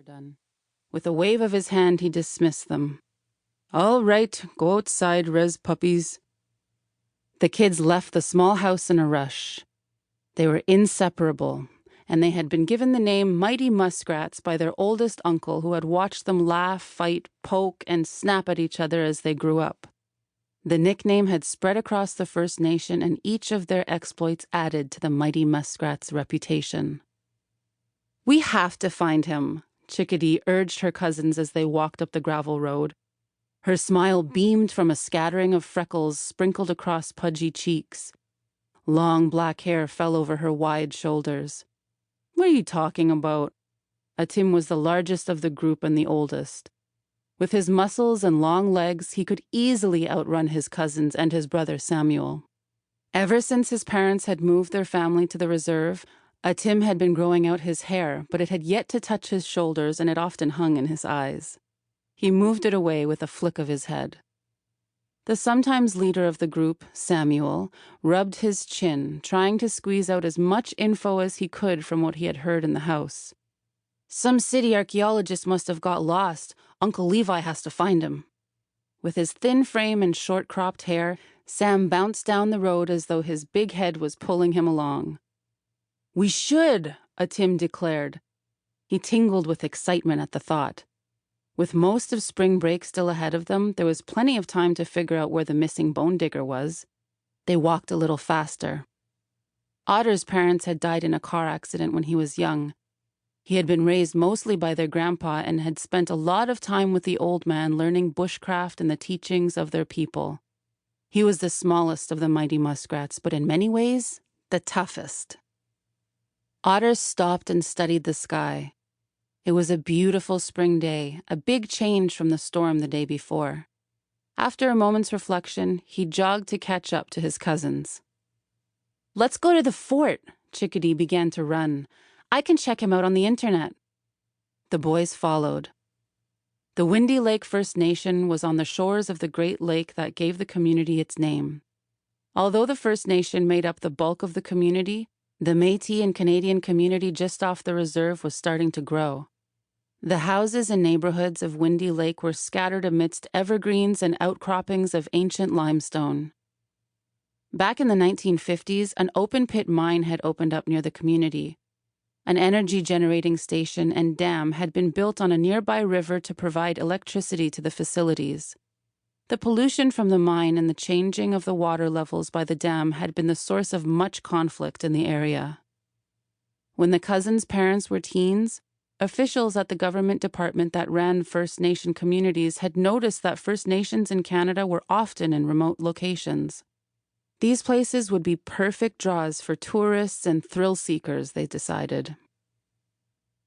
done. With a wave of his hand, he dismissed them. "All right, go outside, res puppies." The kids left the small house in a rush. They were inseparable, and they had been given the name Mighty Muskrats by their oldest uncle, who had watched them laugh, fight, poke, and snap at each other as they grew up. The nickname had spread across the First Nation, and each of their exploits added to the Mighty Muskrats' reputation. "We have to find him," Chickadee urged her cousins as they walked up the gravel road. Her smile beamed from a scattering of freckles sprinkled across pudgy cheeks. Long black hair fell over her wide shoulders. "What are you talking about?" Atim was the largest of the group and the oldest. With his muscles and long legs, he could easily outrun his cousins and his brother Samuel. Ever since his parents had moved their family to the reserve, Atim had been growing out his hair, but it had yet to touch his shoulders, and it often hung in his eyes. He moved it away with a flick of his head. The sometimes leader of the group, Samuel, rubbed his chin, trying to squeeze out as much info as he could from what he had heard in the house. "Some city archeologist must have got lost. Uncle Levi has to find him." With his thin frame and short-cropped hair, Sam bounced down the road as though his big head was pulling him along. "We should," Atim declared. He tingled with excitement at the thought. With most of spring break still ahead of them, there was plenty of time to figure out where the missing bone digger was. They walked a little faster. Otter's parents had died in a car accident when he was young. He had been raised mostly by their grandpa and had spent a lot of time with the old man learning bushcraft and the teachings of their people. He was the smallest of the Mighty Muskrats, but in many ways, the toughest. Otter stopped and studied the sky. It was a beautiful spring day, a big change from the storm the day before. After a moment's reflection, he jogged to catch up to his cousins. "Let's go to the fort," Chickadee began to run. "I can check him out on the internet." The boys followed. The Windy Lake First Nation was on the shores of the Great Lake that gave the community its name. Although the First Nation made up the bulk of the community, the Métis and Canadian community just off the reserve was starting to grow. The houses and neighborhoods of Windy Lake were scattered amidst evergreens and outcroppings of ancient limestone. Back in the 1950s, an open-pit mine had opened up near the community. An energy-generating station and dam had been built on a nearby river to provide electricity to the facilities. The pollution from the mine and the changing of the water levels by the dam had been the source of much conflict in the area. When the cousins' parents were teens, officials at the government department that ran First Nation communities had noticed that First Nations in Canada were often in remote locations. These places would be perfect draws for tourists and thrill seekers, they decided.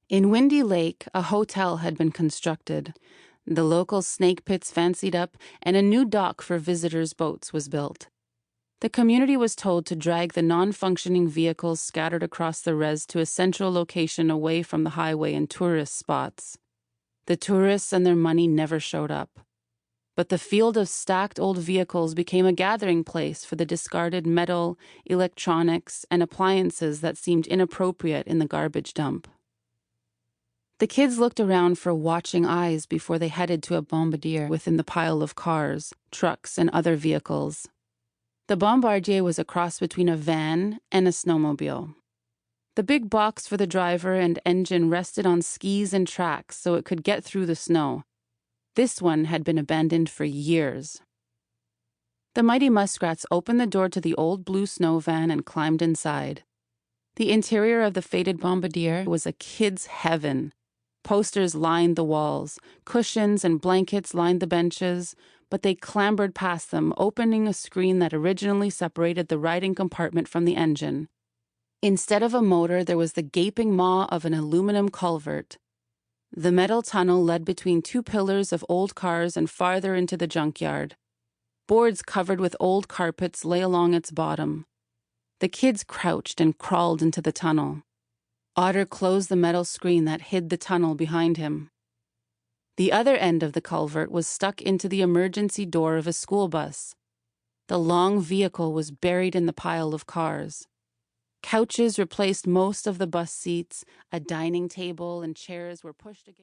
In Windy Lake, a hotel had been constructed. The local snake pits fancied up, and a new dock for visitors' boats was built. The community was told to drag the non-functioning vehicles scattered across the res to a central location away from the highway and tourist spots. The tourists and their money never showed up. But the field of stacked old vehicles became a gathering place for the discarded metal, electronics, and appliances that seemed inappropriate in the garbage dump. The kids looked around for watching eyes before they headed to a bombardier within the pile of cars, trucks, and other vehicles. The bombardier was a cross between a van and a snowmobile. The big box for the driver and engine rested on skis and tracks so it could get through the snow. This one had been abandoned for years. The Mighty Muskrats opened the door to the old blue snow van and climbed inside. The interior of the faded bombardier was a kid's heaven. Posters lined the walls, cushions and blankets lined the benches, but they clambered past them, opening a screen that originally separated the riding compartment from the engine. Instead of a motor, there was the gaping maw of an aluminum culvert. The metal tunnel led between two pillars of old cars and farther into the junkyard. Boards covered with old carpets lay along its bottom. The kids crouched and crawled into the tunnel. Otter closed the metal screen that hid the tunnel behind him. The other end of the culvert was stuck into the emergency door of a school bus. The long vehicle was buried in the pile of cars. Couches replaced most of the bus seats, a dining table and chairs were pushed against